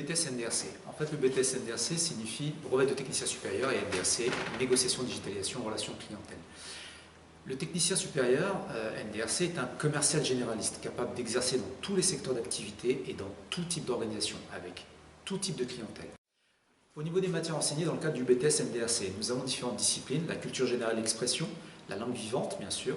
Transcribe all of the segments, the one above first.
BTS NDRC? En fait, le BTS NDRC signifie brevet de technicien supérieur et NDRC, négociation, digitalisation, relations clientèle. Le technicien supérieur NDRC est un commercial généraliste capable d'exercer dans tous les secteurs d'activité et dans tout type d'organisation, avec tout type de clientèle. Au niveau des matières enseignées dans le cadre du BTS NDRC, nous avons différentes disciplines, la culture générale et l'expression, la langue vivante bien sûr,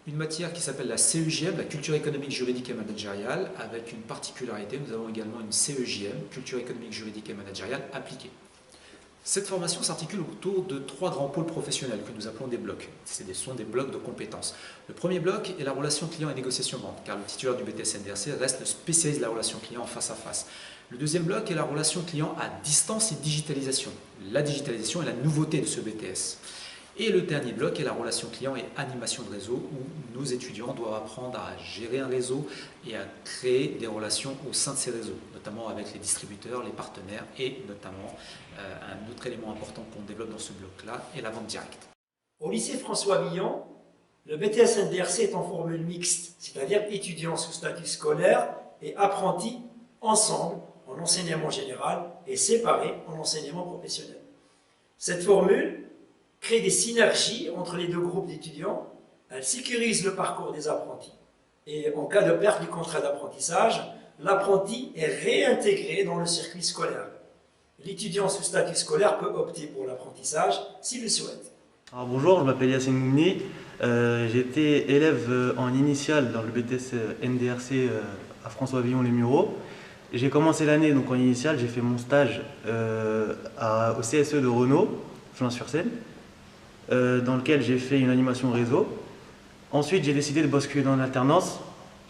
une matière qui s'appelle la CEJM, la culture économique, juridique et managériale, avec une particularité, nous avons également une CEJM, culture économique, juridique et managériale appliquée. Cette formation s'articule autour de 3 grands pôles professionnels que nous appelons des blocs. Ce sont des blocs de compétences. Le premier bloc est la relation client et négociation-vente, car le titulaire du BTS NDRC reste le spécialiste de la relation client face à face. Le deuxième bloc est la relation client à distance et digitalisation. La digitalisation est la nouveauté de ce BTS. Et le dernier bloc est la relation client et animation de réseau, où nos étudiants doivent apprendre à gérer un réseau et à créer des relations au sein de ces réseaux, notamment avec les distributeurs, les partenaires et notamment un autre élément important qu'on développe dans ce bloc-là est la vente directe. Au lycée François Villon, le BTS NDRC est en formule mixte, c'est-à-dire étudiants sous statut scolaire et apprentis ensemble en enseignement général et séparés en enseignement professionnel. Cette formule crée des synergies entre les deux groupes d'étudiants, elle sécurise le parcours des apprentis. Et en cas de perte du contrat d'apprentissage, l'apprenti est réintégré dans le circuit scolaire. L'étudiant sous statut scolaire peut opter pour l'apprentissage s'il le souhaite. Alors bonjour, je m'appelle Yassine Moumni, j'étais élève en initiale dans le BTS NDRC à François Villon les Mureaux. J'ai commencé l'année donc en initiale, j'ai fait mon stage au CSE de Renault, Flins-sur-Seine, dans lequel j'ai fait une animation réseau. Ensuite, j'ai décidé de basculer dans l'alternance.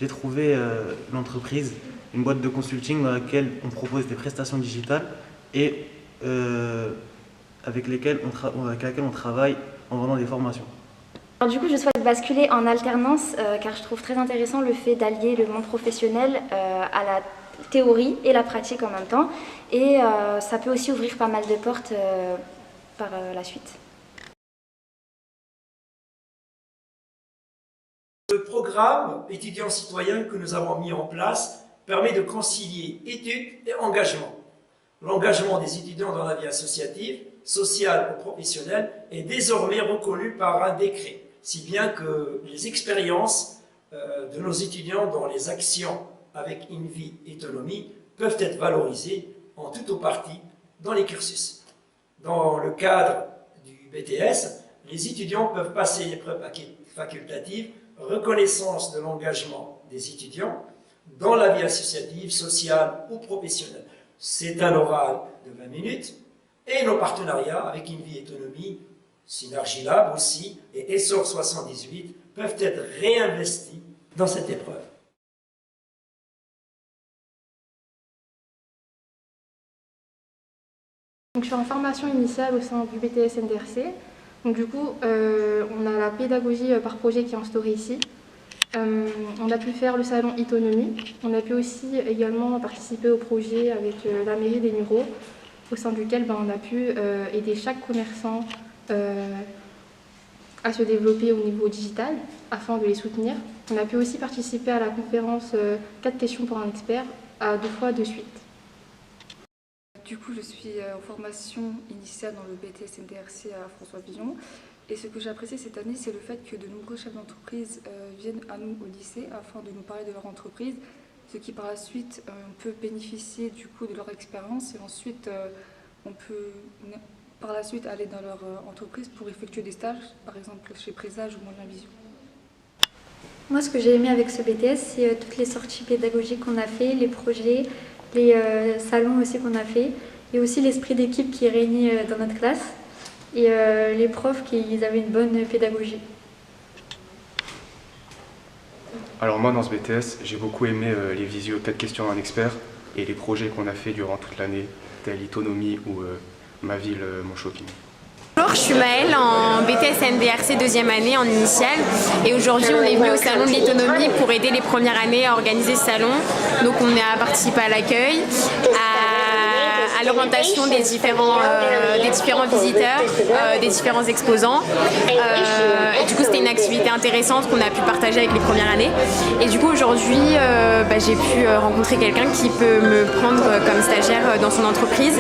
J'ai trouvé une entreprise, une boîte de consulting dans laquelle on propose des prestations digitales et avec laquelle on travaille en vendant des formations. Alors, du coup, je souhaite basculer en alternance car je trouve très intéressant le fait d'allier le monde professionnel à la théorie et la pratique en même temps. Et ça peut aussi ouvrir pas mal de portes par la suite. Le programme étudiant citoyen que nous avons mis en place permet de concilier études et engagement. L'engagement des étudiants dans la vie associative, sociale ou professionnelle est désormais reconnu par un décret, si bien que les expériences de nos étudiants dans les actions avec INVI Autonomie peuvent être valorisées en tout ou partie dans les cursus. Dans le cadre du BTS, les étudiants peuvent passer l'épreuve facultative reconnaissance de l'engagement des étudiants dans la vie associative, sociale ou professionnelle. C'est un oral de 20 minutes et nos partenariats avec INVI Autonomie, Synergie Lab aussi et Essor 78 peuvent être réinvestis dans cette épreuve. Donc, je suis en formation initiale au sein du BTS NDRC. Donc, du coup, on a la pédagogie par projet qui est instaurée ici. On a pu faire le salon Autonomie. On a pu aussi également participer au projet avec la mairie des Mureaux, au sein duquel on a pu aider chaque commerçant à se développer au niveau digital afin de les soutenir. On a pu aussi participer à la conférence 4 questions pour un expert à 2 fois de suite. Du coup, je suis en formation initiale dans le BTS NDRC à François Villon. Et ce que j'apprécie cette année, c'est le fait que de nombreux chefs d'entreprise viennent à nous au lycée afin de nous parler de leur entreprise, ce qui par la suite on peut bénéficier du coup de leur expérience et ensuite on peut par la suite aller dans leur entreprise pour effectuer des stages, par exemple chez Présage ou Moyen Vision. Moi, ce que j'ai aimé avec ce BTS, c'est toutes les sorties pédagogiques qu'on a fait, les projets, les salons aussi qu'on a fait, et aussi l'esprit d'équipe qui est réuni dans notre classe, et les profs qui avaient une bonne pédagogie. Alors moi, dans ce BTS, j'ai beaucoup aimé les visios 4 questions à un expert et les projets qu'on a fait durant toute l'année, tels Autonomie ou Ma ville, mon shopping. Bonjour, je suis Maëlle en BTS NDRC 2e année en initiale et aujourd'hui on est venu au salon de l'Autonomie pour aider les premières années à organiser ce salon. Donc on a participé à l'accueil, à à l'orientation des différents visiteurs, des différents exposants. Et du coup, c'était une activité intéressante qu'on a pu partager avec les premières années. Et du coup, aujourd'hui, j'ai pu rencontrer quelqu'un qui peut me prendre comme stagiaire dans son entreprise.